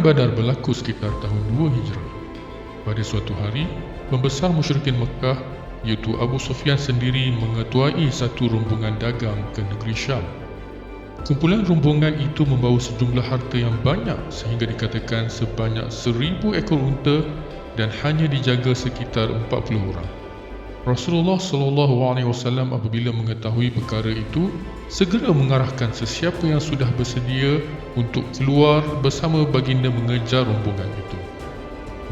Badar berlaku sekitar tahun 2 Hijrah. Pada suatu hari, pembesar musyrikin Mekah iaitu Abu Sufyan sendiri mengetuai satu rombongan dagang ke negeri Syam. Kumpulan rombongan itu membawa sejumlah harta yang banyak sehingga dikatakan sebanyak 1000 ekor unta dan hanya dijaga sekitar 40 orang. Rasulullah SAW apabila mengetahui perkara itu segera mengarahkan sesiapa yang sudah bersedia untuk keluar bersama baginda mengejar rombongan itu.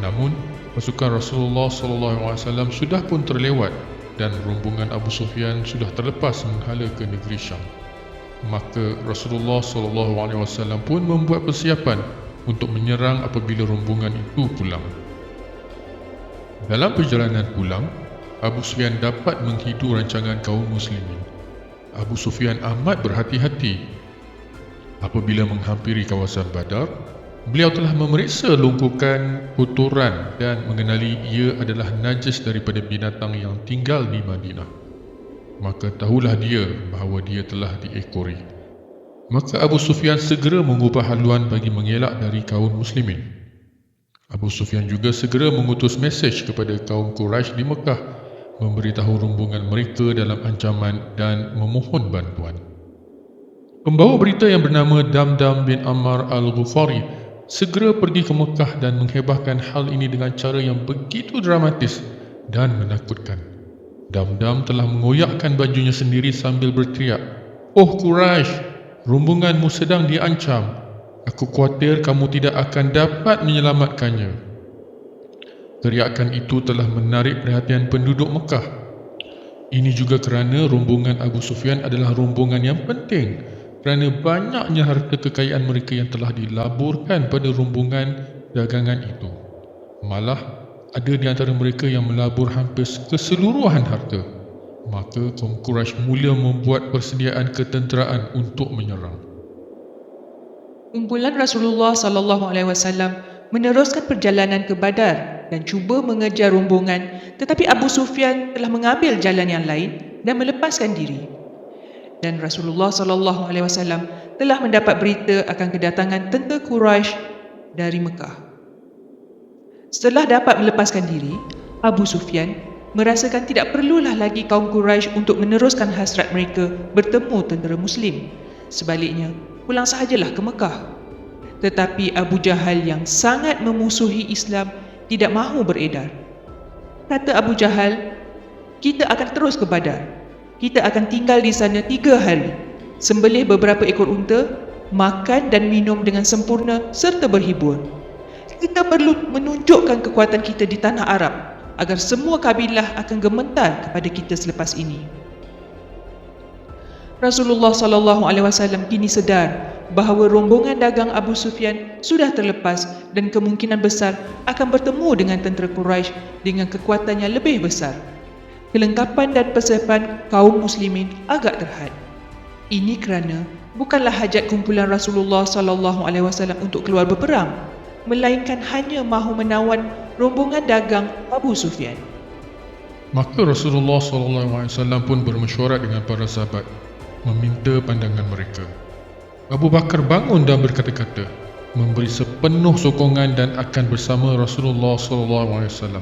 Namun, pasukan Rasulullah SAW sudah pun terlewat dan rombongan Abu Sufyan sudah terlepas menghala ke negeri Syam. Maka Rasulullah SAW pun membuat persiapan untuk menyerang apabila rombongan itu pulang. Dalam perjalanan pulang, Abu Sufyan dapat menghidu rancangan kaum muslimin. Abu Sufyan amat berhati-hati. Apabila menghampiri kawasan Badar, beliau telah memeriksa longgokan kotoran dan mengenali ia adalah najis daripada binatang yang tinggal di Madinah. Maka tahulah dia bahawa dia telah diekori. Maka Abu Sufyan segera mengubah haluan bagi mengelak dari kaum muslimin. Abu Sufyan juga segera mengutus mesej kepada kaum Quraisy di Mekah memberitahu rombongan mereka dalam ancaman dan memohon bantuan. Pembawa berita yang bernama Damdam bin Ammar al-Ghufari segera pergi ke Mekah dan menghebahkan hal ini dengan cara yang begitu dramatis dan menakutkan. Damdam telah mengoyakkan bajunya sendiri sambil berteriak, "Oh Quraisy, rombonganmu sedang diancam. Aku khawatir kamu tidak akan dapat menyelamatkannya." Teriakan itu telah menarik perhatian penduduk Mekah. Ini juga kerana rombongan Abu Sufyan adalah rombongan yang penting kerana banyaknya harta kekayaan mereka yang telah dilaburkan pada rombongan dagangan itu. Malah, ada di antara mereka yang melabur hampir keseluruhan harta. Maka kaum Quraisy mula membuat persediaan ketenteraan untuk menyerang. Kumpulan Rasulullah SAW meneruskan perjalanan ke Badar dan cuba mengejar rombongan, tetapi Abu Sufyan telah mengambil jalan yang lain dan melepaskan diri. Dan Rasulullah SAW telah mendapat berita akan kedatangan tentera Quraisy dari Mekah. Setelah dapat melepaskan diri, Abu Sufyan merasakan tidak perlulah lagi kaum Quraisy untuk meneruskan hasrat mereka bertemu tentera Muslim. Sebaliknya, pulang sahajalah ke Mekah. Tetapi Abu Jahal yang sangat memusuhi Islam tidak mahu beredar. Kata Abu Jahal, "Kita akan terus ke Badar. Kita akan tinggal di sana 3 hari, sembelih beberapa ekor unta, makan dan minum dengan sempurna serta berhibur. Kita perlu menunjukkan kekuatan kita di tanah Arab agar semua kabilah akan gemetar kepada kita selepas ini." Rasulullah SAW kini sedar bahawa rombongan dagang Abu Sufyan sudah terlepas dan kemungkinan besar akan bertemu dengan tentera Quraisy dengan kekuatan yang lebih besar. Kelengkapan dan persiapan kaum muslimin agak terhad. Ini kerana bukanlah hajat kumpulan Rasulullah SAW untuk keluar berperang, melainkan hanya mahu menawan rombongan dagang Abu Sufyan. Maka Rasulullah SAW pun bermesyuarat dengan para sahabat, meminta pandangan mereka. Abu Bakar bangun dan berkata-kata, memberi sepenuh sokongan dan akan bersama Rasulullah SAW.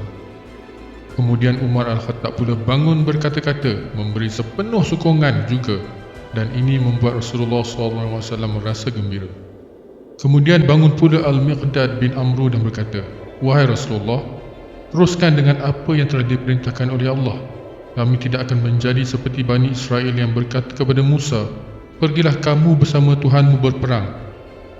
Kemudian Umar Al-Khattab pula bangun berkata-kata, memberi sepenuh sokongan juga, dan ini membuat Rasulullah SAW merasa gembira. Kemudian bangun pula Al-Miqdad bin Amru dan berkata, "Wahai Rasulullah, teruskan dengan apa yang telah diperintahkan oleh Allah. Kami tidak akan menjadi seperti Bani Israel yang berkata kepada Musa, 'Pergilah kamu bersama Tuhanmu berperang.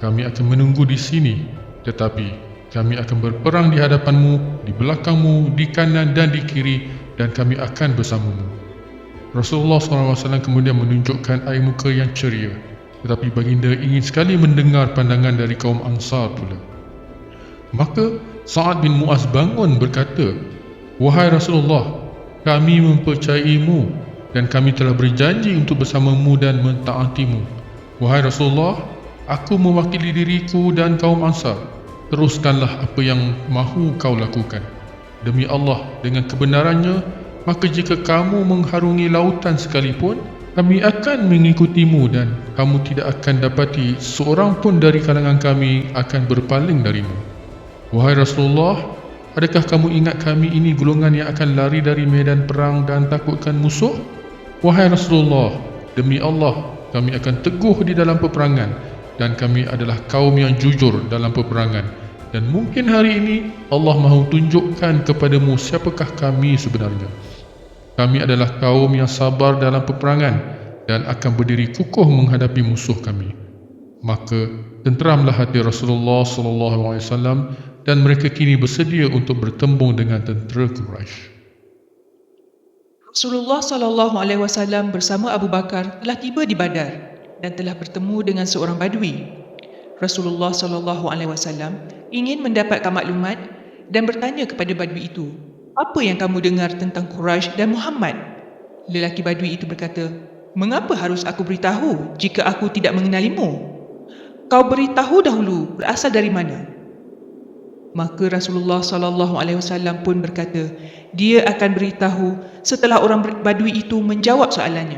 Kami akan menunggu di sini, tetapi kami akan berperang di hadapanmu, di belakangmu, di kanan dan di kiri, dan kami akan bersamamu.'" Rasulullah SAW kemudian menunjukkan air muka yang ceria, tetapi baginda ingin sekali mendengar pandangan dari kaum Ansar pula. Maka Sa'ad bin Mu'az bangun berkata, "Wahai Rasulullah, kami mempercayaimu dan kami telah berjanji untuk bersamamu dan mentaatimu. Wahai Rasulullah, aku mewakili diriku dan kaum Ansar. Teruskanlah apa yang mahu kau lakukan. Demi Allah, dengan kebenarannya, maka jika kamu mengharungi lautan sekalipun, Kami akan mengikutimu dan kamu tidak akan dapati seorang pun dari kalangan kami akan berpaling darimu. Wahai Rasulullah, adakah kamu ingat kami ini golongan yang akan lari dari medan perang dan takutkan musuh? Wahai Rasulullah, demi Allah, kami akan teguh di dalam peperangan dan kami adalah kaum yang jujur dalam peperangan. Dan mungkin hari ini Allah mahu tunjukkan kepadamu siapakah kami sebenarnya. Kami adalah kaum yang sabar dalam peperangan dan akan berdiri kukuh menghadapi musuh kami. Maka tenteramlah hati Rasulullah SAW dan mereka kini bersedia untuk bertembung dengan tentera Quraisy. Rasulullah SAW bersama Abu Bakar telah tiba di Badar dan telah bertemu dengan seorang badui. Rasulullah SAW ingin mendapatkan maklumat dan bertanya kepada badui itu, "Apa yang kamu dengar tentang Quraisy dan Muhammad?" Lelaki badui itu berkata, "Mengapa harus aku beritahu jika aku tidak mengenalimu? Kau beritahu dahulu berasal dari mana?" Maka Rasulullah SAW pun berkata, dia akan beritahu setelah orang badui itu menjawab soalannya.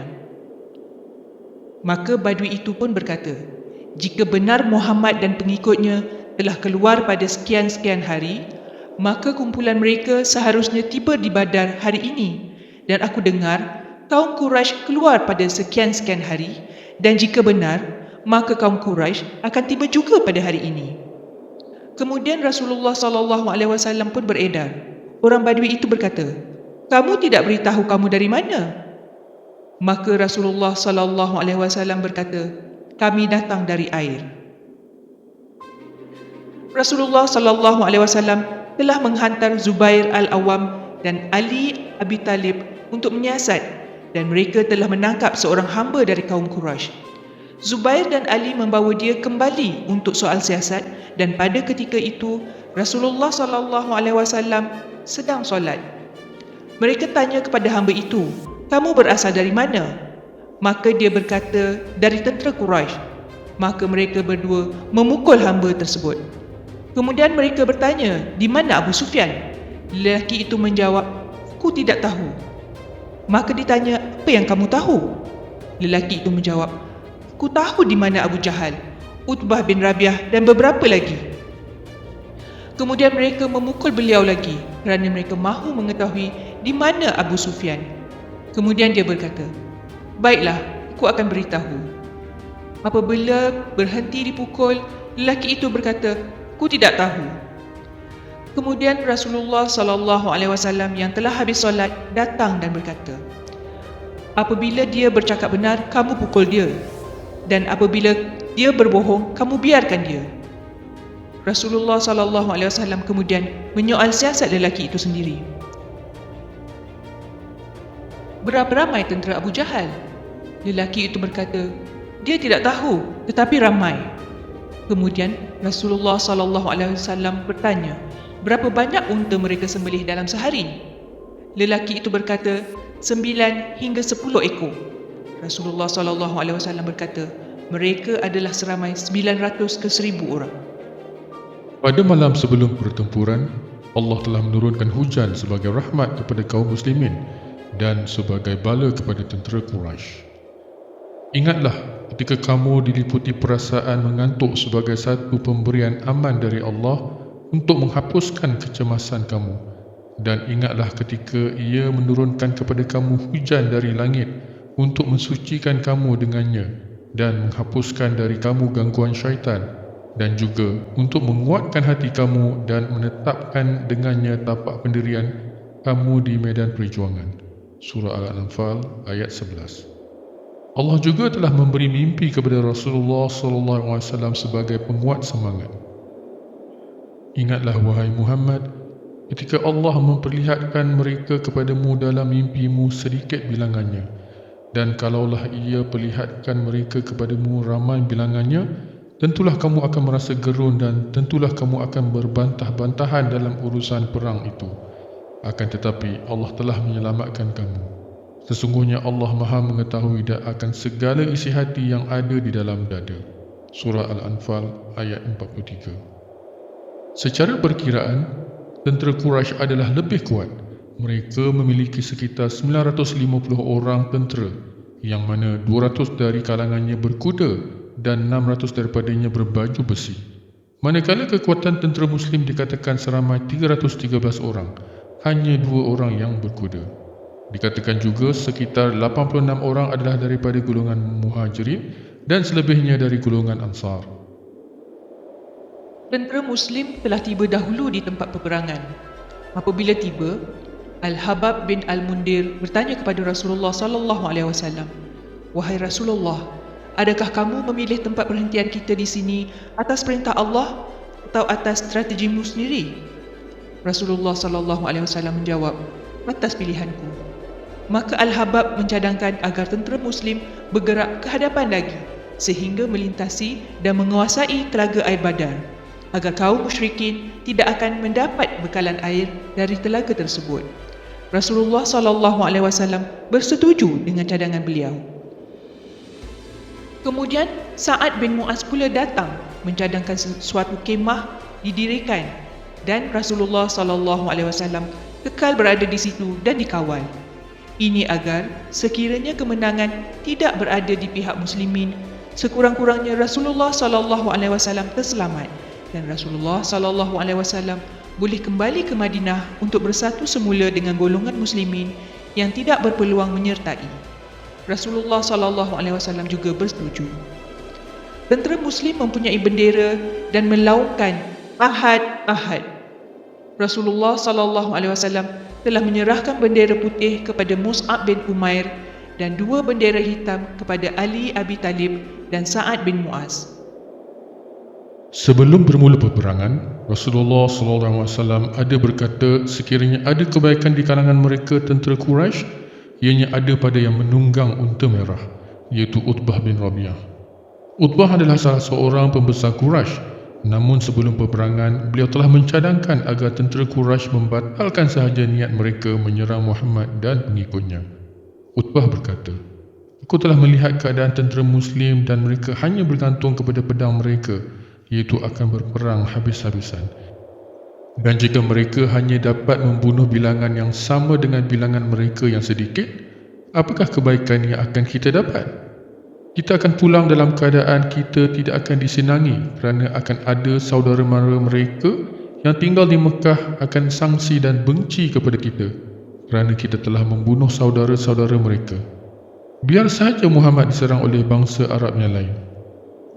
Maka badui itu pun berkata, jika benar Muhammad dan pengikutnya telah keluar pada sekian-sekian hari, maka kumpulan mereka seharusnya tiba di Badar hari ini. Dan aku dengar kaum Quraisy keluar pada sekian-sekian hari, dan jika benar, maka kaum Quraisy akan tiba juga pada hari ini. Kemudian Rasulullah SAW pun beredar. Orang badui itu berkata, "Kamu tidak beritahu kamu dari mana?" Maka Rasulullah SAW berkata, "Kami datang dari air." Rasulullah SAW telah menghantar Zubair Al-Awwam dan Ali Abi Talib untuk menyiasat, dan mereka telah menangkap seorang hamba dari kaum Quraisy. Zubair dan Ali membawa dia kembali untuk soal siasat, dan pada ketika itu Rasulullah SAW sedang solat. Mereka tanya kepada hamba itu, "Kamu berasal dari mana?" Maka dia berkata, "Dari tentera Quraisy." Maka mereka berdua memukul hamba tersebut. Kemudian mereka bertanya, "Di mana Abu Sufyan?" Lelaki itu menjawab, "Aku tidak tahu." Maka ditanya, "Apa yang kamu tahu?" Lelaki itu menjawab, "Aku tahu di mana Abu Jahal, Utbah bin Rabi'ah dan beberapa lagi." Kemudian mereka memukul beliau lagi kerana mereka mahu mengetahui di mana Abu Sufyan. Kemudian dia berkata, "Baiklah, aku akan beritahu." Apabila berhenti dipukul, lelaki itu berkata, "Aku tidak tahu." Kemudian Rasulullah SAW yang telah habis solat datang dan berkata, "Apabila dia bercakap benar, kamu pukul dia. Dan apabila dia berbohong, kamu biarkan dia." Rasulullah SAW kemudian menyoal siasat lelaki itu sendiri. "Berapa ramai tentera Abu Jahal?" Lelaki itu berkata, "Dia tidak tahu, tetapi ramai." Kemudian Rasulullah SAW bertanya, "Berapa banyak unta mereka sembelih dalam sehari?" Lelaki itu berkata, 9 hingga 10 ekor. Rasulullah SAW berkata, mereka adalah seramai 900 ke 1000 orang. Pada malam sebelum pertempuran, Allah telah menurunkan hujan sebagai rahmat kepada kaum muslimin dan sebagai bala kepada tentera Quraisy. Ingatlah ketika kamu diliputi perasaan mengantuk sebagai satu pemberian aman dari Allah untuk menghapuskan kecemasan kamu. Dan ingatlah ketika Ia menurunkan kepada kamu hujan dari langit untuk mensucikan kamu dengannya dan menghapuskan dari kamu gangguan syaitan, dan juga untuk menguatkan hati kamu dan menetapkan dengannya tapak pendirian kamu di medan perjuangan. Surah Al-Anfal ayat 11. Allah juga telah memberi mimpi kepada Rasulullah SAW sebagai penguat semangat. Ingatlah wahai Muhammad, ketika Allah memperlihatkan mereka kepadamu dalam mimpimu sedikit bilangannya, dan kalaulah Ia perlihatkan mereka kepadamu ramai bilangannya, tentulah kamu akan merasa gerun dan tentulah kamu akan berbantah-bantahan dalam urusan perang itu. Akan tetapi Allah telah menyelamatkan kamu. Sesungguhnya Allah Maha mengetahui akan segala isi hati yang ada di dalam dada. Surah Al-Anfal ayat 43. Secara perkiraan, tentera Quraisy adalah lebih kuat. Mereka memiliki sekitar 950 orang tentera yang mana 200 dari kalangannya berkuda dan 600 daripadanya berbaju besi. Manakala kekuatan tentera Muslim dikatakan seramai 313 orang, hanya 2 orang yang berkuda. Dikatakan juga sekitar 86 orang adalah daripada golongan Muhajirin dan selebihnya dari golongan Ansar. Tentera Muslim telah tiba dahulu di tempat peperangan. Apabila tiba, Al-Habab bin Al-Mundir bertanya kepada Rasulullah SAW, "Wahai Rasulullah, adakah kamu memilih tempat perhentian kita di sini atas perintah Allah atau atas strategimu sendiri?" Rasulullah SAW menjawab, "Atas pilihanku." Maka Al-Habab mencadangkan agar tentera Muslim bergerak ke hadapan lagi sehingga melintasi dan menguasai telaga air Badar, agar kaum musyrikin tidak akan mendapat bekalan air dari telaga tersebut. Rasulullah SAW bersetuju dengan cadangan beliau. Kemudian Sa'ad bin Mu'az pula datang mencadangkan suatu kemah didirikan dan Rasulullah SAW kekal berada di situ dan dikawal. Ini agar sekiranya kemenangan tidak berada di pihak muslimin, sekurang-kurangnya Rasulullah SAW terselamat dan Rasulullah SAW boleh kembali ke Madinah untuk bersatu semula dengan golongan muslimin yang tidak berpeluang menyertai. Rasulullah SAW juga bersetuju. Tentera Muslim mempunyai bendera dan melaungkan Ahad Ahad. Rasulullah SAW telah menyerahkan bendera putih kepada Mus'ab bin Umair dan 2 bendera hitam kepada Ali Abi Talib dan Sa'ad bin Mu'az. Sebelum bermula peperangan, Rasulullah SAW ada berkata sekiranya ada kebaikan di kalangan mereka tentera Quraisy, ianya ada pada yang menunggang unta merah, iaitu Utbah bin Rabi'ah. Utbah adalah salah seorang pembesar Quraisy, namun sebelum peperangan, beliau telah mencadangkan agar tentera Quraisy membatalkan sahaja niat mereka menyerang Muhammad dan pengikutnya. Utbah berkata, "Aku telah melihat keadaan tentera Muslim dan mereka hanya bergantung kepada pedang mereka, iaitu akan berperang habis-habisan. Dan jika mereka hanya dapat membunuh bilangan yang sama dengan bilangan mereka yang sedikit, apakah kebaikan yang akan kita dapat? Kita akan pulang dalam keadaan kita tidak akan disenangi kerana akan ada saudara-mara mereka yang tinggal di Mekah akan sangsi dan benci kepada kita kerana kita telah membunuh saudara-saudara mereka. Biar sahaja Muhammad diserang oleh bangsa Arab yang lain."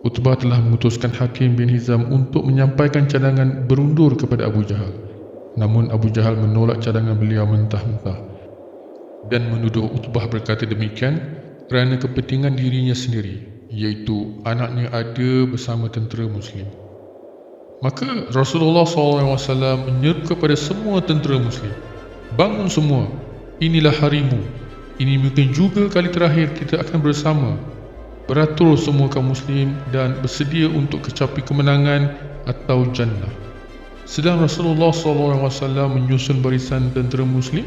Utbah telah memutuskan Hakim bin Hizam untuk menyampaikan cadangan berundur kepada Abu Jahal. Namun Abu Jahal menolak cadangan beliau mentah-mentah dan menuduh Utbah berkata demikian kerana kepentingan dirinya sendiri, iaitu anaknya ada bersama tentera Muslim. Maka Rasulullah SAW menyeru kepada semua tentera Muslim, "Bangun semua, inilah harimu. Ini mungkin juga kali terakhir kita akan bersama. Beratur semua kaum Muslim dan bersedia untuk kecapi kemenangan atau jannah." Sedang Rasulullah SAW menyusun barisan tentera Muslim,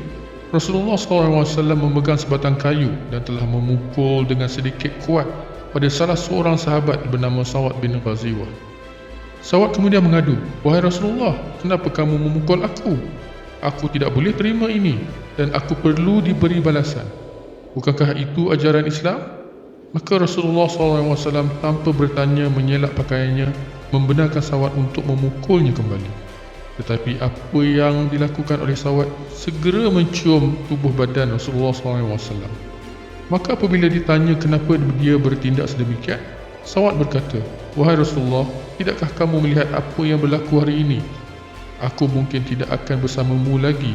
Rasulullah SAW memegang sebatang kayu dan telah memukul dengan sedikit kuat pada salah seorang sahabat bernama Sa'ad bin Ghaziwah. Sa'ad kemudian mengadu, "Wahai Rasulullah, kenapa kamu memukul aku? Aku tidak boleh terima ini dan aku perlu diberi balasan. Bukankah itu ajaran Islam?" Maka Rasulullah SAW tanpa bertanya menyelak pakaiannya, membenarkan Sa'ad untuk memukulnya kembali. Tetapi apa yang dilakukan oleh Sa'ad segera mencium tubuh badan Rasulullah SAW. Maka apabila ditanya kenapa dia bertindak sedemikian, Sa'ad berkata, "Wahai Rasulullah, tidakkah kamu melihat apa yang berlaku hari ini? Aku mungkin tidak akan bersamamu lagi.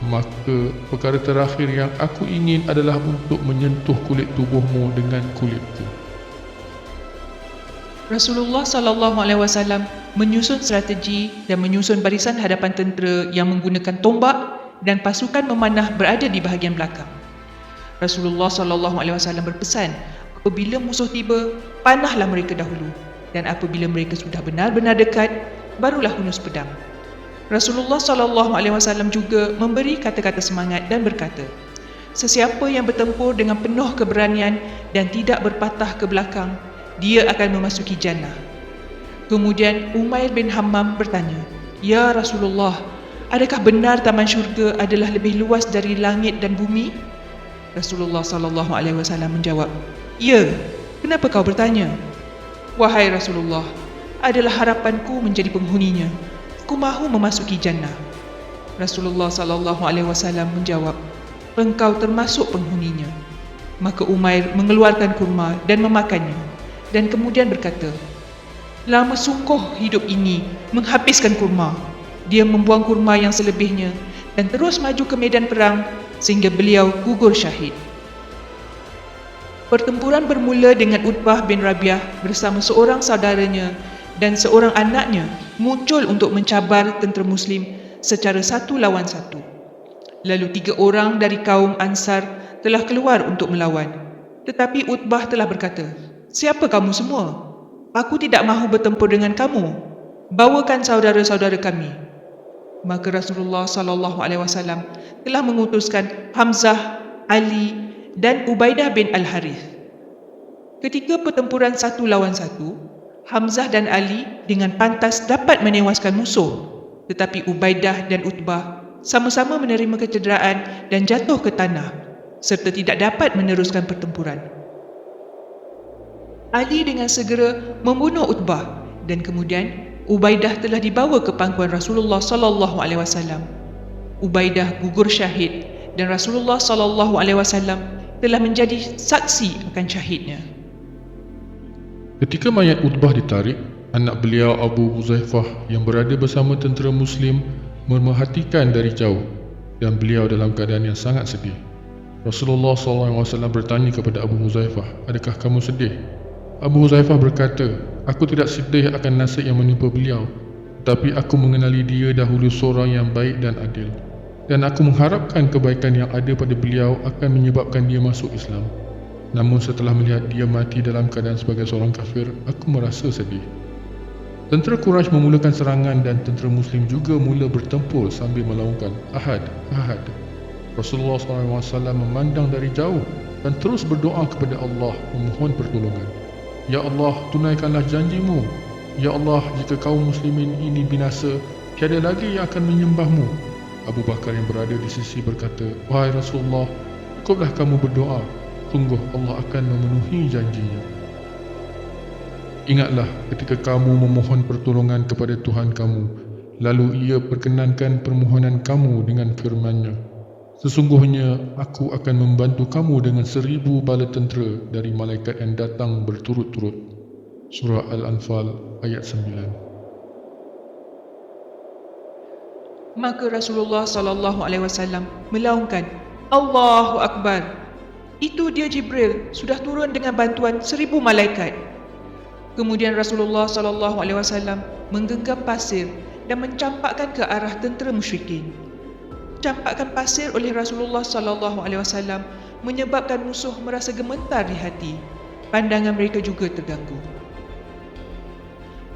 Maka perkara terakhir yang aku ingin adalah untuk menyentuh kulit tubuhmu dengan kulitku." Rasulullah SAW menyusun strategi dan menyusun barisan hadapan tentera yang menggunakan tombak dan pasukan memanah berada di bahagian belakang. Rasulullah SAW berpesan, apabila musuh tiba, panahlah mereka dahulu, dan apabila mereka sudah benar-benar dekat, barulah hunus pedang. Rasulullah SAW juga memberi kata-kata semangat dan berkata, "Sesiapa yang bertempur dengan penuh keberanian dan tidak berpatah ke belakang, dia akan memasuki jannah." Kemudian Umair bin Hammam bertanya, "Ya Rasulullah, adakah benar taman syurga adalah lebih luas dari langit dan bumi?" Rasulullah sallallahu alaihi wasallam menjawab, "Ya, kenapa kau bertanya?" "Wahai Rasulullah, adalah harapanku menjadi penghuninya. Aku mahu memasuki jannah." Rasulullah sallallahu alaihi wasallam menjawab, "Engkau termasuk penghuninya." Maka Umair mengeluarkan kurma dan memakannya, dan kemudian berkata, "Lama sungguh hidup ini menghabiskan kurma." Dia membuang kurma yang selebihnya dan terus maju ke medan perang sehingga beliau gugur syahid. Pertempuran bermula dengan Utbah bin Rabi'ah bersama seorang saudaranya dan seorang anaknya muncul untuk mencabar tentera Muslim secara satu lawan satu. Lalu 3 orang dari kaum Ansar telah keluar untuk melawan. Tetapi Utbah telah berkata, "Siapa kamu semua? Aku tidak mahu bertempur dengan kamu. Bawakan saudara-saudara kami." Maka Rasulullah sallallahu alaihi wasallam telah mengutuskan Hamzah, Ali dan Ubaidah bin Al-Harith. Ketika pertempuran satu lawan satu, Hamzah dan Ali dengan pantas dapat menewaskan musuh, tetapi Ubaidah dan Utbah sama-sama menerima kecederaan dan jatuh ke tanah serta tidak dapat meneruskan pertempuran. Ali dengan segera membunuh Utbah dan kemudian Ubaidah telah dibawa ke pangkuan Rasulullah sallallahu alaihi wasallam. Ubaidah gugur syahid dan Rasulullah sallallahu alaihi wasallam telah menjadi saksi akan syahidnya. Ketika mayat Utbah ditarik, anak beliau Abu Huzaifah yang berada bersama tentera Muslim memerhatikan dari jauh dan beliau dalam keadaan yang sangat sedih. Rasulullah SAW bertanya kepada Abu Huzaifah, "Adakah kamu sedih?" Abu Huzaifah berkata, "Aku tidak sedih akan nasib yang menimpa beliau, tetapi aku mengenali dia dahulu seorang yang baik dan adil, dan aku mengharapkan kebaikan yang ada pada beliau akan menyebabkan dia masuk Islam. Namun setelah melihat dia mati dalam keadaan sebagai seorang kafir, aku merasa sedih." Tentera Quraisy memulakan serangan dan tentera Muslim juga mula bertempur sambil melaungkan, "Ahad, Ahad." Rasulullah SAW memandang dari jauh dan terus berdoa kepada Allah memohon pertolongan. "Ya Allah, tunaikanlah janjimu. Ya Allah, jika kaum muslimin ini binasa, tiada lagi yang akan menyembahmu." Abu Bakar yang berada di sisi berkata, "Wahai Rasulullah, cukuplah kamu berdoa. Sungguh Allah akan memenuhi janjinya." Ingatlah ketika kamu memohon pertolongan kepada Tuhan kamu, lalu ia perkenankan permohonan kamu dengan firman-Nya, "Sesungguhnya aku akan membantu kamu dengan 1000 bala tentera dari malaikat yang datang berturut-turut." Surah Al-Anfal ayat 9. Maka Rasulullah sallallahu alaihi wasallam melaungkan, "Allahu Akbar." Itu dia Jibril sudah turun dengan bantuan 1000 malaikat. Kemudian Rasulullah sallallahu alaihi wasallam menggenggam pasir dan mencampakkan ke arah tentera musyrikin. Campakan pasir oleh Rasulullah sallallahu alaihi wasallam menyebabkan musuh merasa gemetar di hati. Pandangan mereka juga terganggu.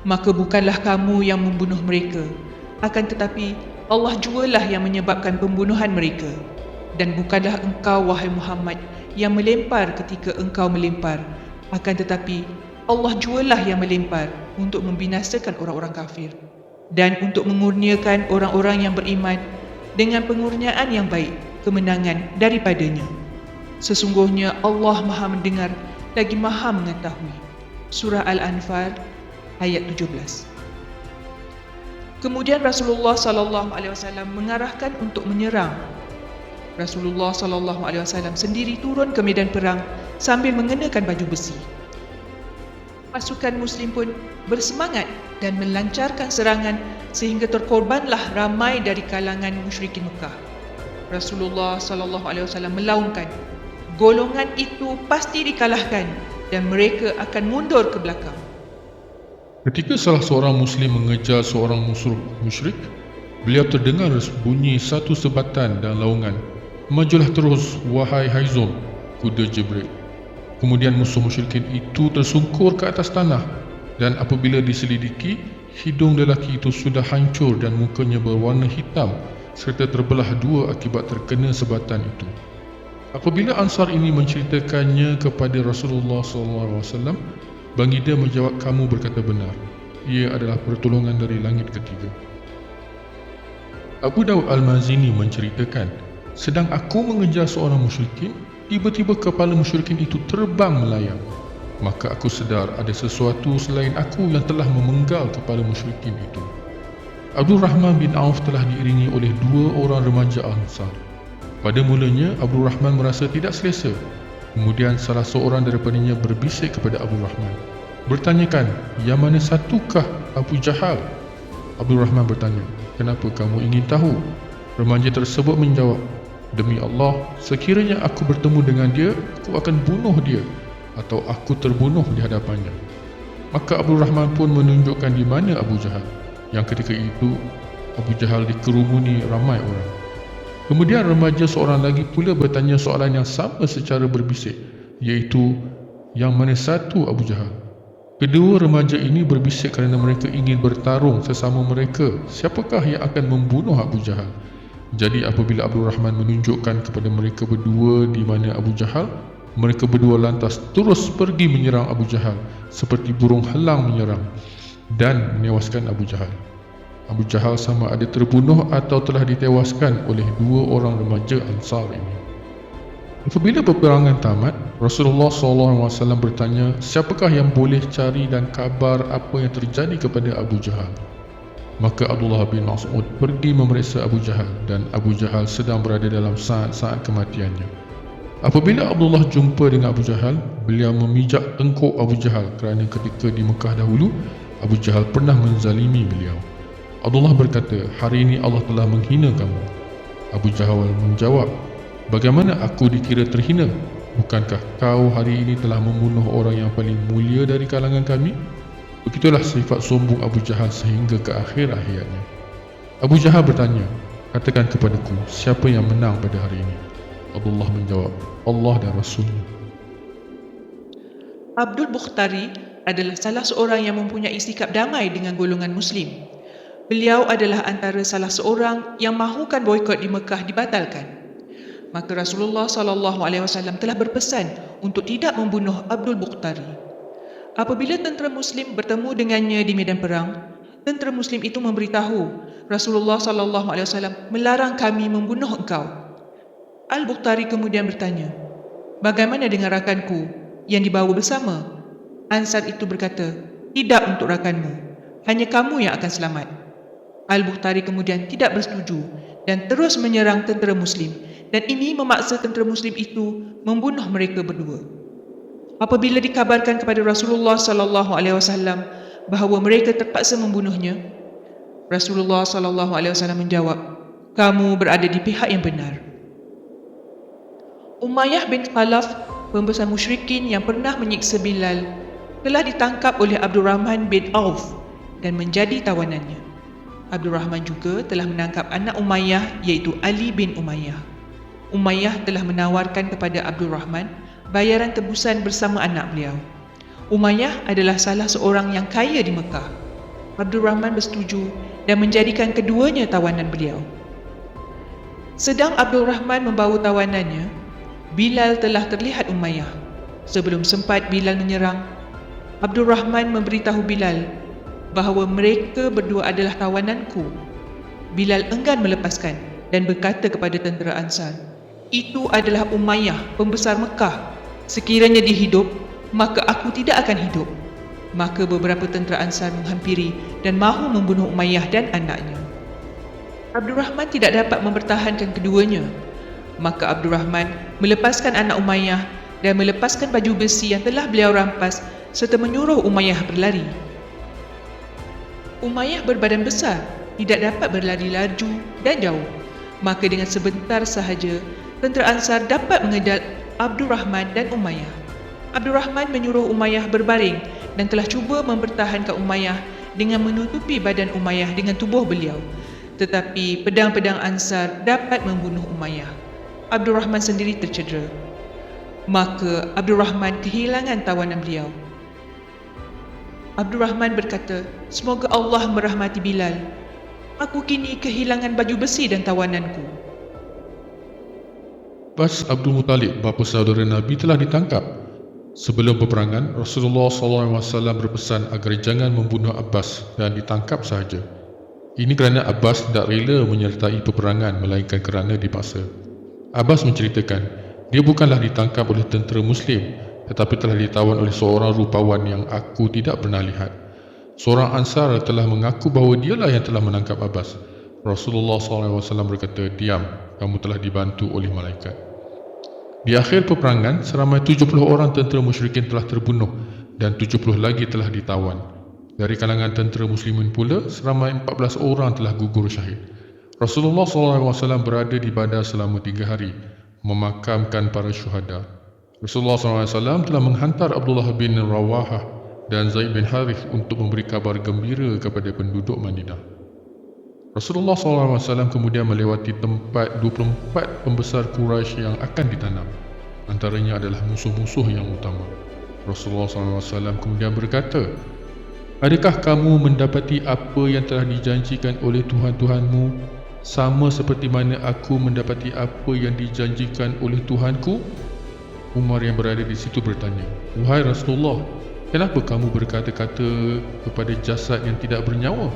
Maka bukanlah kamu yang membunuh mereka, akan tetapi Allah jualah yang menyebabkan pembunuhan mereka. Dan bukanlah engkau, wahai Muhammad, yang melempar ketika engkau melempar, akan tetapi Allah jualah yang melempar untuk membinasakan orang-orang kafir dan untuk mengurniakan orang-orang yang beriman dengan pengurniaan yang baik kemenangan daripadanya. Sesungguhnya Allah Maha mendengar lagi Maha mengetahui. Surah Al-Anfal ayat 17. Kemudian Rasulullah sallallahu alaihi wasallam mengarahkan untuk menyerang. Rasulullah sallallahu alaihi wasallam sendiri turun ke medan perang sambil mengenakan baju besi. Pasukan Muslim pun bersemangat dan melancarkan serangan sehingga terkorbanlah ramai dari kalangan musyrikin Mekah. Rasulullah sallallahu alaihi wasallam melaungkan, "Golongan itu pasti dikalahkan dan mereka akan mundur ke belakang." Ketika salah seorang Muslim mengejar seorang musuh musyrik, beliau terdengar bunyi satu sebatan dan laungan, "Majulah terus, wahai Haizum, kuda Jibril." Kemudian musuh musyrikin itu tersungkur ke atas tanah, dan apabila diselidiki, hidung lelaki itu sudah hancur dan mukanya berwarna hitam serta terbelah dua akibat terkena sebatan itu. Apabila Ansar ini menceritakannya kepada Rasulullah SAW, baginda menjawab, "Kamu berkata benar. Ia adalah pertolongan dari langit ketiga." Abu Dawud Al-Mazini menceritakan, sedang aku mengejar seorang musyrikin, tiba-tiba kepala musyrikin itu terbang melayang. Maka aku sedar ada sesuatu selain aku yang telah memenggal kepala musyrikin itu. Abdul Rahman bin Auf telah diiringi oleh 2 orang remaja Ansar. Pada mulanya, Abdul Rahman merasa tidak selesa. Kemudian salah seorang daripadanya berbisik kepada Abdul Rahman, bertanyakan, yang mana satukah Abu Jahal? Abdul Rahman bertanya, kenapa kamu ingin tahu? Remaja tersebut menjawab, demi Allah, sekiranya aku bertemu dengan dia, aku akan bunuh dia atau aku terbunuh di hadapannya. Maka Abdul Rahman pun menunjukkan di mana Abu Jahal. Yang ketika itu, Abu Jahal dikerumuni ramai orang. Kemudian remaja seorang lagi pula bertanya soalan yang sama secara berbisik, iaitu, yang mana satu Abu Jahal? Kedua remaja ini berbisik kerana mereka ingin bertarung sesama mereka, siapakah yang akan membunuh Abu Jahal. Jadi apabila Abdul Rahman menunjukkan kepada mereka berdua di mana Abu Jahal, mereka berdua lantas terus pergi menyerang Abu Jahal seperti burung helang menyerang dan menewaskan Abu Jahal. Abu Jahal sama ada terbunuh atau telah ditewaskan oleh 2 orang remaja Ansar ini. Apabila peperangan tamat, Rasulullah SAW bertanya, siapakah yang boleh cari dan kabar apa yang terjadi kepada Abu Jahal? Maka Abdullah bin Mas'ud pergi memeriksa Abu Jahal dan Abu Jahal sedang berada dalam saat-saat kematiannya. Apabila Abdullah jumpa dengan Abu Jahal, beliau memijak tengkuk Abu Jahal kerana ketika di Mekah dahulu, Abu Jahal pernah menzalimi beliau. Abdullah berkata, hari ini Allah telah menghina kamu. Abu Jahal menjawab, bagaimana aku dikira terhina? Bukankah kau hari ini telah membunuh orang yang paling mulia dari kalangan kami? Begitulah sifat sombong Abu Jahal sehingga ke akhir hayatnya. Abu Jahal bertanya, katakan kepadaku, siapa yang menang pada hari ini? Abdullah menjawab, Allah dan Rasulnya. Abdul Bukhtari adalah salah seorang yang mempunyai sikap damai dengan golongan Muslim. Beliau adalah antara salah seorang yang mahukan boikot di Mekah dibatalkan. Maka Rasulullah SAW telah berpesan untuk tidak membunuh Abdul Bukhtari. Apabila tentera Muslim bertemu dengannya di medan perang, tentera Muslim itu memberitahu Rasulullah SAW melarang kami membunuh engkau. Al-Bukhtari kemudian bertanya, bagaimana dengan rakanku yang dibawa bersama? Ansar itu berkata, tidak untuk rakanmu, hanya kamu yang akan selamat. Al-Bukhtari kemudian tidak bersetuju dan terus menyerang tentera Muslim, dan ini memaksa tentera Muslim itu membunuh mereka berdua. Apabila dikabarkan kepada Rasulullah SAW bahawa mereka terpaksa membunuhnya, Rasulullah SAW menjawab, kamu berada di pihak yang benar. Umayyah bin Khalaf, pembesar musyrikin yang pernah menyiksa Bilal, telah ditangkap oleh Abdul Rahman bin Auf dan menjadi tawanannya. Abdul Rahman juga telah menangkap anak Umayyah, iaitu Ali bin Umayyah. Umayyah telah menawarkan kepada Abdul Rahman bayaran tebusan bersama anak beliau. Umayyah adalah salah seorang yang kaya di Mekah. Abdul Rahman bersetuju dan menjadikan keduanya tawanan beliau. Sedang Abdul Rahman membawa tawanannya, Bilal telah terlihat Umayyah. Sebelum sempat Bilal menyerang, Abdul Rahman memberitahu Bilal bahawa mereka berdua adalah tawananku. Bilal enggan melepaskan dan berkata kepada tentera Ansar, itu adalah Umayyah, pembesar Mekah. Sekiranya dia hidup, maka aku tidak akan hidup. Maka beberapa tentera Ansar menghampiri dan mahu membunuh Umayyah dan anaknya. Abdul Rahman tidak dapat mempertahankan keduanya. Maka Abdul Rahman melepaskan anak Umayyah dan melepaskan baju besi yang telah beliau rampas serta menyuruh Umayyah berlari. Umayyah berbadan besar, tidak dapat berlari laju dan jauh. Maka dengan sebentar sahaja, tentera Ansar dapat mengejar Abdul Rahman dan Umayyah. Abdul Rahman menyuruh Umayyah berbaring dan telah cuba mempertahankan Umayyah dengan menutupi badan Umayyah dengan tubuh beliau. Tetapi pedang-pedang Ansar dapat membunuh Umayyah. Abdul Rahman sendiri tercedera. Maka Abdul Rahman kehilangan tawanan beliau. Abdul Rahman berkata, semoga Allah merahmati Bilal. Aku kini kehilangan baju besi dan tawananku. Abbas Abdul Muttalib, bapa saudara Nabi, telah ditangkap. Sebelum peperangan, Rasulullah SAW berpesan agar jangan membunuh Abbas dan ditangkap sahaja. Ini kerana Abbas tidak rela menyertai peperangan melainkan kerana dipaksa. Abbas menceritakan, Dia bukanlah ditangkap oleh tentera Muslim, tetapi telah ditawan oleh seorang rupawan yang aku tidak pernah lihat. Seorang Ansar telah mengaku bahawa dialah yang telah menangkap Abbas. Rasulullah SAW berkata, "Diam, kamu telah dibantu oleh malaikat." Di akhir peperangan, seramai 70 orang tentera musyrikin telah terbunuh dan 70 lagi telah ditawan. Dari kalangan tentera muslimin pula, seramai 14 orang telah gugur syahid. Rasulullah SAW berada di Badar selama 3 hari, memakamkan para syuhada. Rasulullah SAW telah menghantar Abdullah bin Rawahah dan Zaid bin Harith untuk memberi kabar gembira kepada penduduk Madinah. Rasulullah SAW kemudian melewati tempat 24 pembesar Quraisy yang akan ditanam. Antaranya adalah musuh-musuh yang utama. Rasulullah SAW kemudian berkata, "Adakah kamu mendapati apa yang telah dijanjikan oleh Tuhan-Tuhanmu sama seperti mana aku mendapati apa yang dijanjikan oleh Tuhanku?" Umar yang berada di situ bertanya, "Wahai Rasulullah, kenapa kamu berkata-kata kepada jasad yang tidak bernyawa?"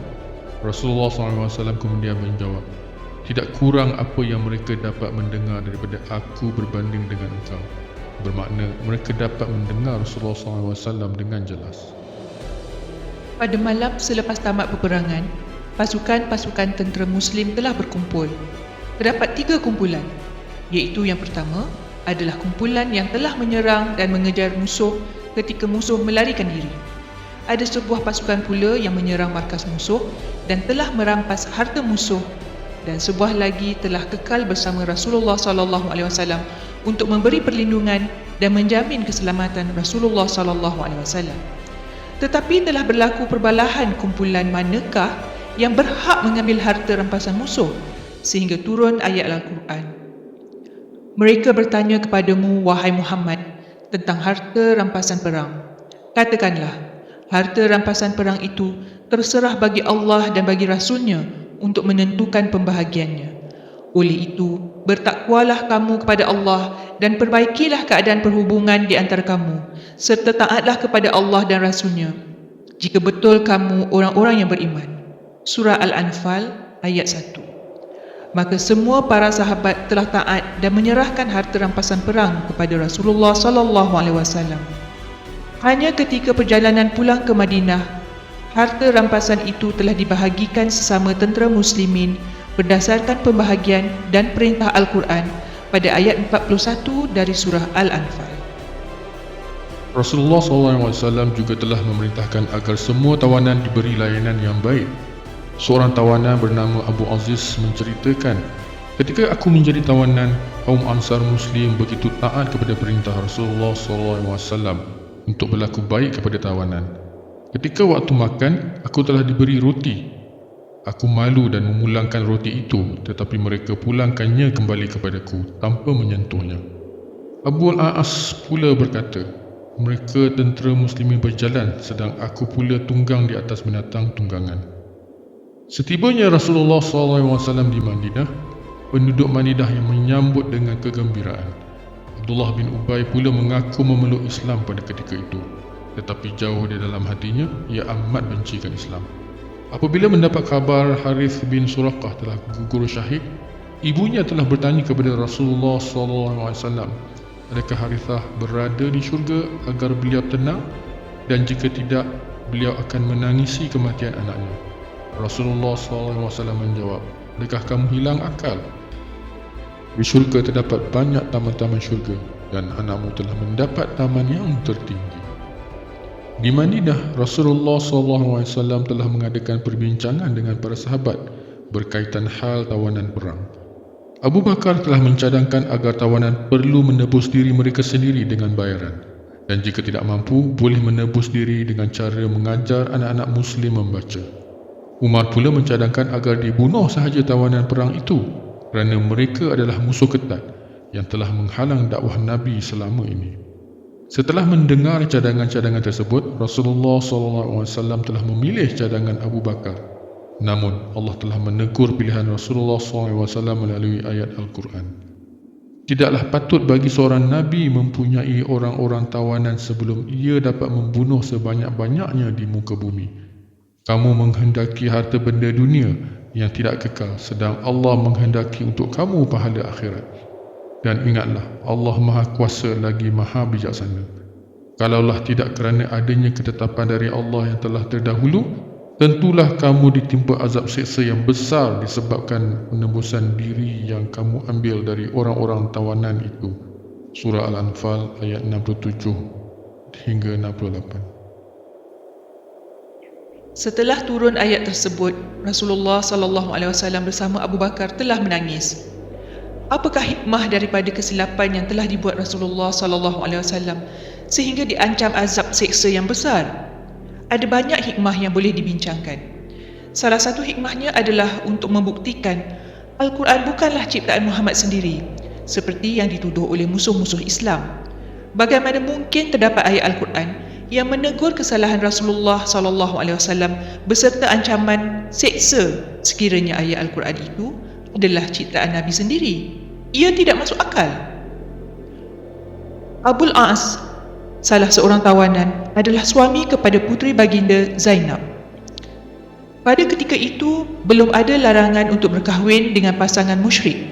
Rasulullah SAW kemudian menjawab, "Tidak kurang apa yang mereka dapat mendengar daripada aku berbanding dengan engkau." Bermakna mereka dapat mendengar Rasulullah SAW dengan jelas. Pada malam selepas tamat peperangan, pasukan-pasukan tentera Muslim telah berkumpul. Terdapat 3 kumpulan, iaitu yang pertama adalah kumpulan yang telah menyerang dan mengejar musuh ketika musuh melarikan diri. Ada sebuah pasukan pula yang menyerang markas musuh dan telah merampas harta musuh, dan sebuah lagi telah kekal bersama Rasulullah SAW untuk memberi perlindungan dan menjamin keselamatan Rasulullah SAW. Tetapi telah berlaku perbalahan kumpulan manakah yang berhak mengambil harta rampasan musuh, sehingga turun ayat Al-Quran. Mereka bertanya kepadamu, wahai Muhammad, tentang harta rampasan perang. Katakanlah, harta rampasan perang itu terserah bagi Allah dan bagi Rasul-Nya untuk menentukan pembahagiannya. Oleh itu, bertakwalah kamu kepada Allah dan perbaikilah keadaan perhubungan di antara kamu, serta taatlah kepada Allah dan Rasul-Nya, jika betul kamu orang-orang yang beriman. Surah Al-Anfal ayat 1. Maka semua para sahabat telah taat dan menyerahkan harta rampasan perang kepada Rasulullah SAW. Hanya ketika perjalanan pulang ke Madinah, harta rampasan itu telah dibahagikan sesama tentera muslimin berdasarkan pembahagian dan perintah Al-Quran pada ayat 41 dari surah Al-Anfal. Rasulullah SAW juga telah memerintahkan agar semua tawanan diberi layanan yang baik. Seorang tawanan bernama Abu Aziz menceritakan, "Ketika aku menjadi tawanan, kaum Ansar Muslim begitu taat kepada perintah Rasulullah SAW untuk berlaku baik kepada tawanan. Ketika waktu makan, aku telah diberi roti. Aku malu dan memulangkan roti itu, tetapi mereka pulangkannya kembali kepadaku tanpa menyentuhnya." Abu Al-As pula berkata, "Mereka tentera muslimin berjalan sedang aku pula tunggang di atas binatang tunggangan." Setibanya Rasulullah SAW di Madinah, penduduk Madinah yang menyambut dengan kegembiraan. Abdullah bin Ubay pula mengaku memeluk Islam pada ketika itu, tetapi jauh di dalam hatinya, ia amat bencikan Islam. Apabila mendapat kabar Harith bin Suraqah telah gugur syahid, ibunya telah bertanya kepada Rasulullah SAW, adakah Harithah berada di syurga agar beliau tenang, dan jika tidak, beliau akan menangisi kematian anaknya. Rasulullah SAW menjawab, "Adakah kamu hilang akal? Di syurga terdapat banyak taman-taman syurga, dan anakmu telah mendapat taman yang tertinggi." Di Madinah, Rasulullah SAW telah mengadakan perbincangan dengan para sahabat berkaitan hal tawanan perang. Abu Bakar telah mencadangkan agar tawanan perlu menebus diri mereka sendiri dengan bayaran, dan jika tidak mampu, boleh menebus diri dengan cara mengajar anak-anak Muslim membaca. Umar pula mencadangkan agar dibunuh sahaja tawanan perang itu, kerana mereka adalah musuh ketat yang telah menghalang dakwah Nabi selama ini. Setelah mendengar cadangan-cadangan tersebut, Rasulullah SAW telah memilih cadangan Abu Bakar. Namun, Allah telah menegur pilihan Rasulullah SAW melalui ayat Al-Quran. "Tidaklah patut bagi seorang Nabi mempunyai orang-orang tawanan sebelum ia dapat membunuh sebanyak-banyaknya di muka bumi. Kamu menghendaki harta benda dunia yang tidak kekal, sedang Allah menghendaki untuk kamu pahala akhirat. Dan ingatlah, Allah Maha Kuasa lagi Maha Bijaksana. Kalaulah tidak kerana adanya ketetapan dari Allah yang telah terdahulu, tentulah kamu ditimpa azab seksa yang besar disebabkan penembusan diri yang kamu ambil dari orang-orang tawanan itu. Surah Al-Anfal ayat 67 hingga 68. Setelah turun ayat tersebut, Rasulullah SAW bersama Abu Bakar telah menangis. Apakah hikmah daripada kesilapan yang telah dibuat Rasulullah SAW sehingga diancam azab seksa yang besar? Ada banyak hikmah yang boleh dibincangkan. Salah satu hikmahnya adalah untuk membuktikan Al-Quran bukanlah ciptaan Muhammad sendiri, seperti yang dituduh oleh musuh-musuh Islam. Bagaimana mungkin terdapat ayat Al-Quran yang menegur kesalahan Rasulullah SAW beserta ancaman seksa sekiranya ayat Al-Quran itu adalah ciptaan Nabi sendiri? Ia tidak masuk akal. Abul As, salah seorang tawanan, adalah suami kepada puteri baginda Zainab. Pada ketika itu, belum ada larangan untuk berkahwin dengan pasangan musyrik.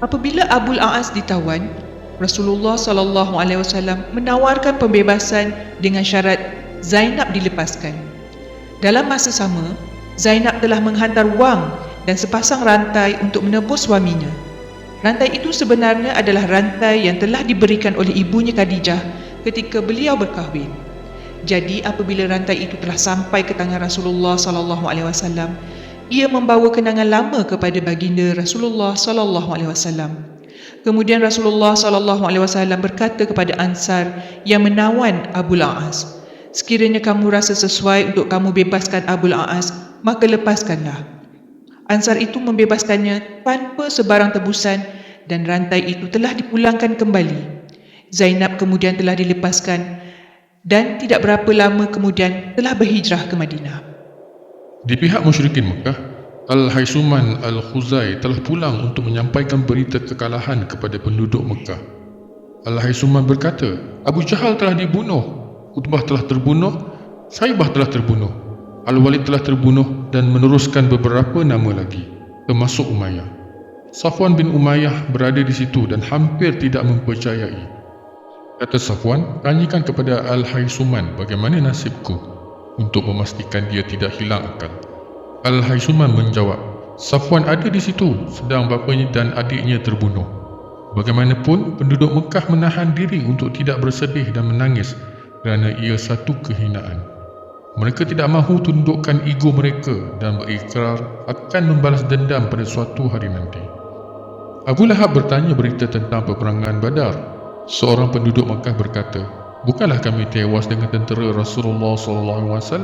Apabila Abul As ditawan, Rasulullah SAW menawarkan pembebasan dengan syarat Zainab dilepaskan. Dalam masa sama, Zainab telah menghantar wang dan sepasang rantai untuk menebus suaminya. Rantai itu sebenarnya adalah rantai yang telah diberikan oleh ibunya Khadijah ketika beliau berkahwin. Jadi apabila rantai itu telah sampai ke tangan Rasulullah SAW, ia membawa kenangan lama kepada baginda Rasulullah SAW. Kemudian Rasulullah SAW berkata kepada Ansar yang menawan Abul As, "Sekiranya kamu rasa sesuai untuk kamu bebaskan Abul As, maka lepaskanlah." Ansar itu membebaskannya tanpa sebarang tebusan dan rantai itu telah dipulangkan kembali. Zainab kemudian telah dilepaskan dan tidak berapa lama kemudian telah berhijrah ke Madinah. Di pihak musyrikin Mekah, Al-Haisuman Al-Khuzai telah pulang untuk menyampaikan berita kekalahan kepada penduduk Mekah. Al-Haisuman berkata, Abu Jahal telah dibunuh, Utbah telah terbunuh, Saibah telah terbunuh, Al-Walid telah terbunuh dan meneruskan beberapa nama lagi, termasuk Umayyah. Safwan bin Umayyah berada di situ dan hampir tidak mempercayai. Kata Safwan, tanyakan kepada Al-Haisuman bagaimana nasibku untuk memastikan dia tidak hilang akal. Al-Haisuman menjawab, Safwan ada di situ sedang bapanya dan adiknya terbunuh. Bagaimanapun, penduduk Mekah menahan diri untuk tidak bersedih dan menangis kerana ia satu kehinaan. Mereka tidak mahu tundukkan ego mereka dan berikrar akan membalas dendam pada suatu hari nanti. Abu Lahab bertanya berita tentang peperangan Badar. Seorang penduduk Mekah berkata, bukanlah kami tewas dengan tentera Rasulullah SAW,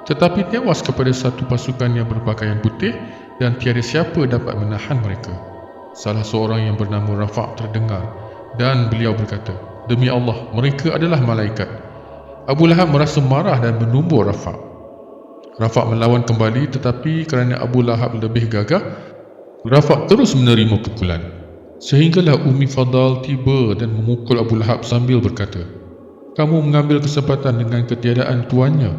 tetapi tewas kepada satu pasukan yang berpakaian putih dan tiada siapa dapat menahan mereka. Salah seorang yang bernama Rafa' terdengar dan beliau berkata, demi Allah, mereka adalah malaikat. Abu Lahab merasa marah dan menumbur Rafa'. Rafa' melawan kembali, tetapi kerana Abu Lahab lebih gagah, Rafa' terus menerima pukulan. Sehinggalah Ummi Fadal tiba dan memukul Abu Lahab sambil berkata, kamu mengambil kesempatan dengan ketiadaan tuannya.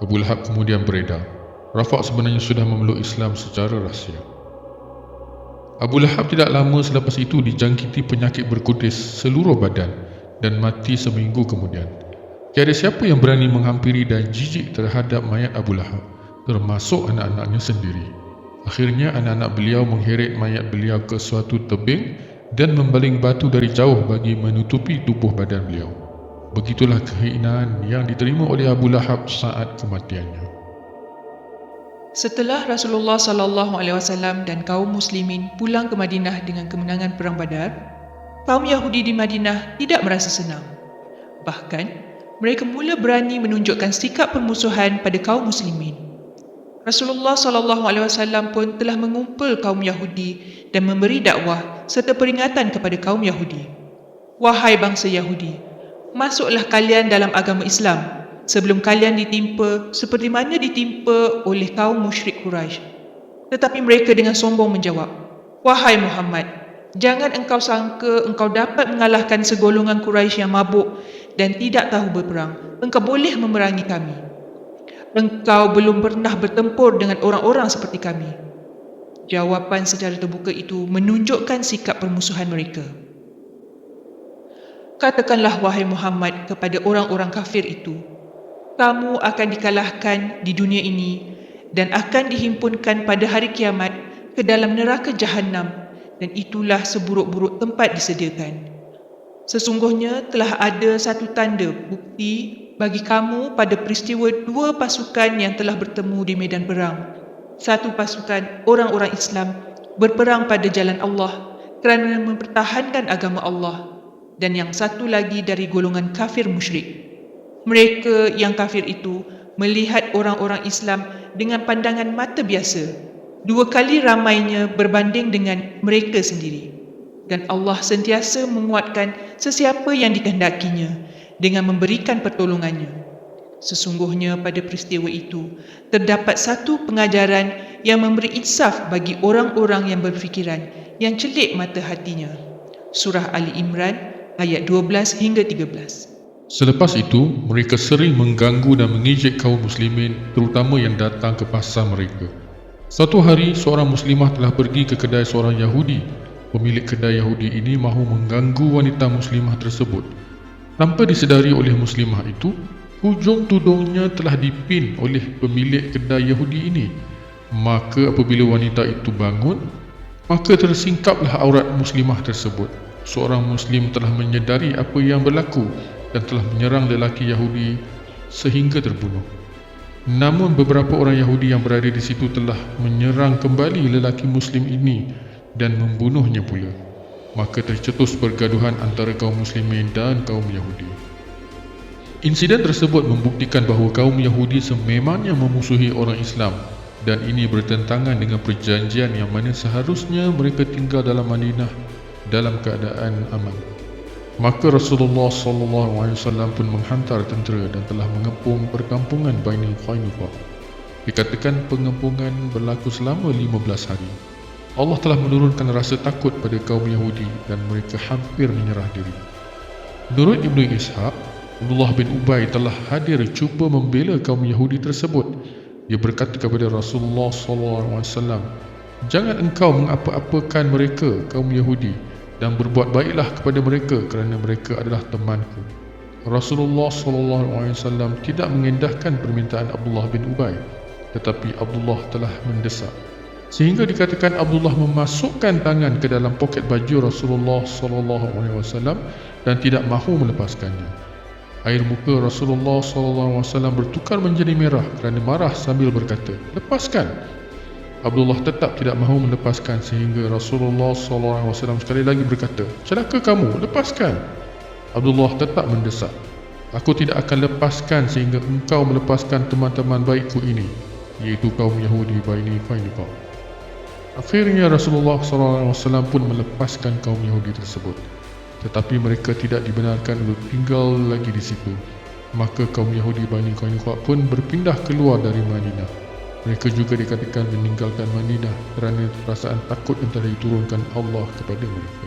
Abu Lahab kemudian beredar. Rafa' sebenarnya sudah memeluk Islam secara rahsia. Abu Lahab tidak lama selepas itu dijangkiti penyakit berkudis seluruh badan dan mati seminggu kemudian. Tiada siapa yang berani menghampiri dan jijik terhadap mayat Abu Lahab, termasuk anak-anaknya sendiri. Akhirnya anak-anak beliau mengheret mayat beliau ke suatu tebing dan membaling batu dari jauh bagi menutupi tubuh badan beliau. Begitulah kehinaan yang diterima oleh Abu Lahab saat kematiannya. Setelah Rasulullah SAW dan kaum muslimin pulang ke Madinah dengan kemenangan perang Badar, kaum Yahudi di Madinah tidak merasa senang. Bahkan, mereka mula berani menunjukkan sikap permusuhan pada kaum muslimin. Rasulullah SAW pun telah mengumpul kaum Yahudi dan memberi dakwah serta peringatan kepada kaum Yahudi. Wahai bangsa Yahudi, masuklah kalian dalam agama Islam sebelum kalian ditimpa seperti mana ditimpa oleh kaum musyrik Quraisy. Tetapi mereka dengan sombong menjawab, wahai Muhammad, jangan engkau sangka engkau dapat mengalahkan segolongan Quraisy yang mabuk dan tidak tahu berperang. Engkau boleh memerangi kami. Engkau belum pernah bertempur dengan orang-orang seperti kami. Jawapan secara terbuka itu menunjukkan sikap permusuhan mereka. Katakanlah wahai Muhammad kepada orang-orang kafir itu, kamu akan dikalahkan di dunia ini dan akan dihimpunkan pada hari kiamat ke dalam neraka Jahannam, dan itulah seburuk-buruk tempat disediakan. Sesungguhnya telah ada satu tanda bukti bagi kamu pada peristiwa dua pasukan yang telah bertemu di medan perang. Satu pasukan orang-orang Islam berperang pada jalan Allah kerana mempertahankan agama Allah, dan yang satu lagi dari golongan kafir musyrik. Mereka yang kafir itu melihat orang-orang Islam dengan pandangan mata biasa, 2 kali ramainya berbanding dengan mereka sendiri. Dan Allah sentiasa menguatkan sesiapa yang dikehendakinya dengan memberikan pertolongannya. Sesungguhnya pada peristiwa itu terdapat satu pengajaran yang memberi insaf bagi orang-orang yang berfikiran, yang celik mata hatinya. Surah Ali Imran ayat 12 hingga 13. Selepas itu, mereka sering mengganggu dan mengejek kaum muslimin, terutama yang datang ke pasar mereka. Satu hari, seorang muslimah telah pergi ke kedai seorang Yahudi. Pemilik kedai Yahudi ini mahu mengganggu wanita muslimah tersebut. Tanpa disedari oleh muslimah itu, hujung tudungnya telah dipin oleh pemilik kedai Yahudi ini. Maka apabila wanita itu bangun, maka tersingkaplah aurat muslimah tersebut. Seorang muslim telah menyedari apa yang berlaku dan telah menyerang lelaki Yahudi sehingga terbunuh. Namun beberapa orang Yahudi yang berada di situ telah menyerang kembali lelaki muslim ini dan membunuhnya pula. Maka tercetus pergaduhan antara kaum muslimin dan kaum Yahudi. Insiden tersebut membuktikan bahawa kaum Yahudi sememangnya memusuhi orang Islam, dan ini bertentangan dengan perjanjian yang mana seharusnya mereka tinggal dalam Madinah dalam keadaan aman. Maka Rasulullah SAW pun menghantar tentera dan telah mengepung perkampungan Bani Qainuqa. Dikatakan pengepungan berlaku selama 15 hari. Allah telah menurunkan rasa takut pada kaum Yahudi dan mereka hampir menyerah diri. Menurut Ibnu Ishaq, Abdullah bin Ubay telah hadir cuba membela kaum Yahudi tersebut. Dia berkata kepada Rasulullah SAW, "Jangan engkau mengapa-apakan mereka, kaum Yahudi, dan berbuat baiklah kepada mereka kerana mereka adalah temanku." Rasulullah SAW tidak mengendahkan permintaan Abdullah bin Ubay, tetapi Abdullah telah mendesak, sehingga dikatakan Abdullah memasukkan tangan ke dalam poket baju Rasulullah SAW dan tidak mahu melepaskannya. Air muka Rasulullah SAW bertukar menjadi merah kerana marah sambil berkata, "Lepaskan!" Abdullah tetap tidak mahu melepaskan sehingga Rasulullah SAW sekali lagi berkata, "Celaka kamu, lepaskan!" Abdullah tetap mendesak, "Aku tidak akan lepaskan sehingga engkau melepaskan teman-teman baikku ini, iaitu kaum Yahudi Bani Qainuqa." Akhirnya Rasulullah SAW pun melepaskan kaum Yahudi tersebut, tetapi mereka tidak dibenarkan untuk tinggal lagi di situ. Maka kaum Yahudi Bani Qainuqa pun berpindah keluar dari Madinah. Mereka juga dikatakan meninggalkan Madinah kerana perasaan takut yang telah diturunkan Allah kepada mereka.